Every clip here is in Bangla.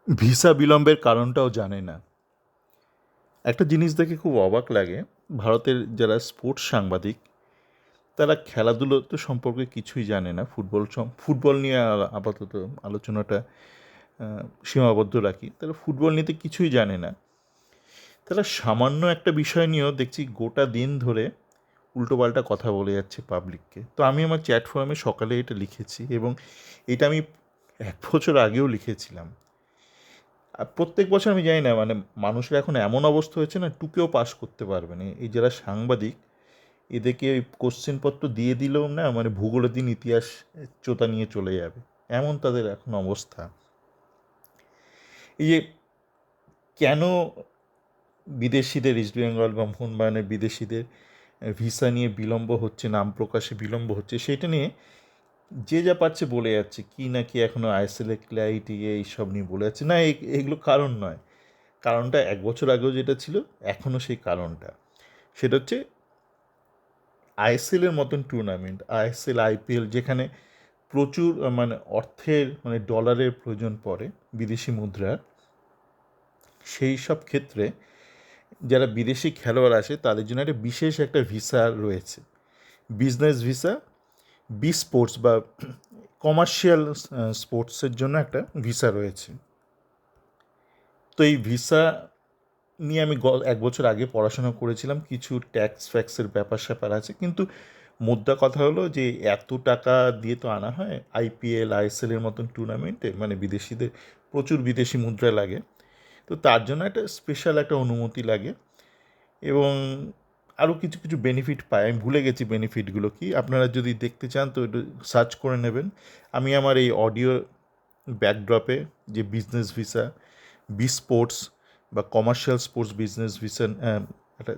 ভিসা বিলম্বের কারণটাও জানে না। একটা জিনিস দেখে খুব অবাক লাগে, ভারতের যারা স্পোর্টস সাংবাদিক তারা খেলাধুলো তো সম্পর্কে কিছুই জানে না। ফুটবল নিয়ে আপাতত আলোচনাটা সীমাবদ্ধ রাখি। তারা ফুটবল নিতে কিছুই জানে না। তারা সামান্য একটা বিষয় নিয়েও দেখছি গোটা দিন ধরে উল্টোপাল্টা কথা বলে যাচ্ছে পাবলিককে। তো আমি আমার চ্যাট ফোরামে সকালে এটা লিখেছি এবং এটা আমি 1 বছর আগেও লিখেছিলাম। আর প্রত্যেক বছর আমি জানি না, মানে মানুষের এখন এমন অবস্থা হয়েছে না, টুকেও পাস করতে পারবে না। এই যারা সাংবাদিক, এদেরকে ওই কোশ্চেনপত্র দিয়ে দিলেও না, মানে ভূগোলের দিন ইতিহাস চোতা নিয়ে চলে যাবে, এমন তাদের এখন অবস্থা। এই যে কেন বিদেশিদের, ইস্ট বেঙ্গল বা মোহনবাগানের বিদেশিদের ভিসা নিয়ে বিলম্ব হচ্ছে, নাম প্রকাশে বিলম্ব হচ্ছে, সেটা নিয়ে যে যা পারছে বলে যাচ্ছে, কি না কি এখনও আইএসএল এর ক্ল্যারিটি এইসব নিয়ে বলে যাচ্ছে না। এগুলো কারণ নয়। কারণটা 1 বছর আগেও যেটা ছিল, এখনও সেই কারণটা। সেটা হচ্ছে আইএসএলের মতন টুর্নামেন্ট, আইএসএল আইপিএল, যেখানে প্রচুর মানে অর্থের, মানে ডলারের প্রয়োজন পড়ে, বিদেশি মুদ্রার। সেই সব ক্ষেত্রে যারা বিদেশি খেলোয়াড় আসে তাদের জন্য একটা বিশেষ একটা ভিসা রয়েছে, বিজনেস ভিসা। স্পোর্টস বা কমার্শিয়াল স্পোর্টসের জন্য একটা ভিসা রয়েছে। তো এই ভিসা নিয়ে আমি 1 বছর আগে পড়াশোনা করেছিলাম, কিছু ট্যাক্স ফ্যাক্সের ব্যাপার স্যাপার আছে, কিন্তু মোদ্দা কথা হলো যে এত টাকা দিয়ে তো আনা হয় আইপিএল আইএসএলের মতন টুর্নামেন্টে, মানে বিদেশিদের প্রচুর বিদেশি মুদ্রা লাগে। তো তার জন্য একটা স্পেশাল একটা অনুমতি লাগে এবং আরও কিছু কিছু বেনিফিট পায়। আমি ভুলে গেছি বেনিফিটগুলো কি, আপনারা যদি দেখতে চান তো একটু সার্চ করে নেবেন। আমি আমার এই অডিও ব্যাকড্রপে যে বিজনেস ভিসা, স্পোর্টস বা কমার্শিয়াল স্পোর্টস বিজনেস ভিসা একটা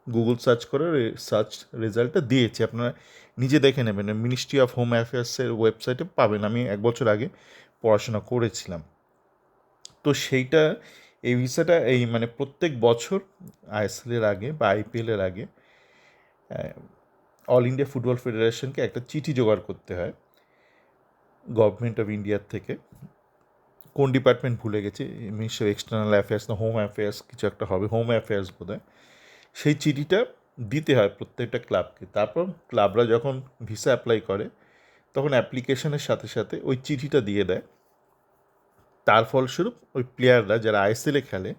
গুগল সার্চ করে সার্চ রেজাল্টটা দিয়েছি, আপনারা নিজে দেখে নেবেন। মিনিস্ট্রি অফ হোম অ্যাফেয়ার্সের ওয়েবসাইটে পাবেন। আমি 1 বছর আগে পড়াশোনা করেছিলাম। তো সেইটা, এই ভিসাটা এই মানে প্রত্যেক বছর আইএসএলের আগে বা আইপিএলের আগে অল ইন্ডিয়া ফুটবল ফেডারেশনকে একটা চিঠি জোগাড় করতে হয় গভর্নমেন্ট অফ ইন্ডিয়ার থেকে। কোন ডিপার্টমেন্ট ভুলে গেছি, মিনিস্ট্রি অফ এক্সটার্নাল অ্যাফেয়ার্স না হোম অ্যাফেয়ার্স, কিছু একটা হবে, হোম অ্যাফেয়ার্স বোধ হয়। সেই চিঠিটা দিতে হয় প্রত্যেকটা ক্লাবকে। তারপর ক্লাবরা যখন ভিসা অ্যাপ্লাই করে, তখন অ্যাপ্লিকেশনের সাথে সাথে ওই চিঠিটা দিয়ে দেয়। তার ফলস্বরূপ ওই প্লেয়াররা যারা আইএসএলে খেলে,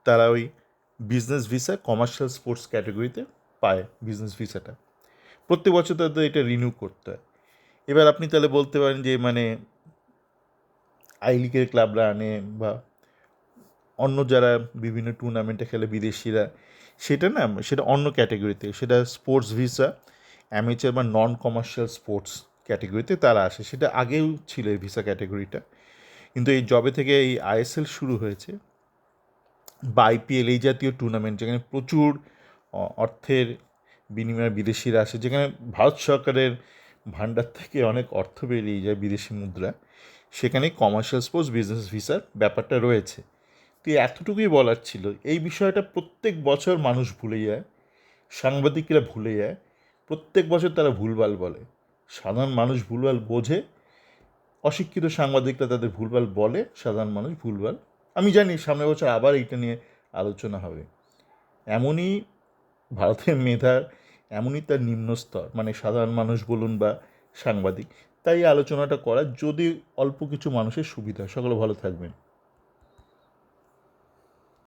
তারা ওই বিজনেস ভিসা কমার্শিয়াল স্পোর্টস ক্যাটাগরিতে পায় বিজনেস ভিসাটা। প্রত্যেক বছর তাদের এটা রিনিউ করতে হয়। এবার আপনি তাহলে বলতে পারেন যে মানে আই লিগের ক্লাবরা আনে বা অন্য যারা বিভিন্ন টুর্নামেন্টে খেলে বিদেশিরা, সেটা না, সেটা অন্য ক্যাটাগরিতে, সেটা স্পোর্টস ভিসা অ্যামেচার বা নন কমার্শিয়াল স্পোর্টস ক্যাটাগরিতে তারা আসে। সেটা আগেও ছিল এই ভিসা ক্যাটাগরিটা, কিন্তু এই জবে থেকে এই আইএসএল শুরু হয়েছে বা আইপিএল, এই জাতীয় টুর্নামেন্ট যেখানে প্রচুর অর্থের বিনিময়ে বিদেশিরা আসে, যেখানে ভারত সরকারের ভান্ডার থেকে অনেক অর্থ বেরিয়ে যায় বিদেশি মুদ্রা, সেখানে কমার্শিয়াল স্পোর্টস বিজনেস ভিসার ব্যাপারটা রয়েছে। তো এতটুকুই বলার ছিল। এই বিষয়টা প্রত্যেক বছর মানুষ ভুলে যায়, সাংবাদিকরা ভুলে যায়, প্রত্যেক বছর তারা ভুলভাল বলে, সাধারণ মানুষ ভুলভাল বোঝে, অশিক্ষিত সাংবাদিকরা তাদের ভুলভাল বলে, সাধারণ মানুষ ভুলভাল। আমি জানি সামনের বছর আবার এইটা নিয়ে আলোচনা হবে। এমনই ভারতের মেধার, এমনই তার নিম্ন স্তর, মানে সাধারণ মানুষ বলুন বা সাংবাদিক, তাই আলোচনাটা করা, যদি অল্প কিছু মানুষের সুবিধা। সকলে ভালো থাকবেন।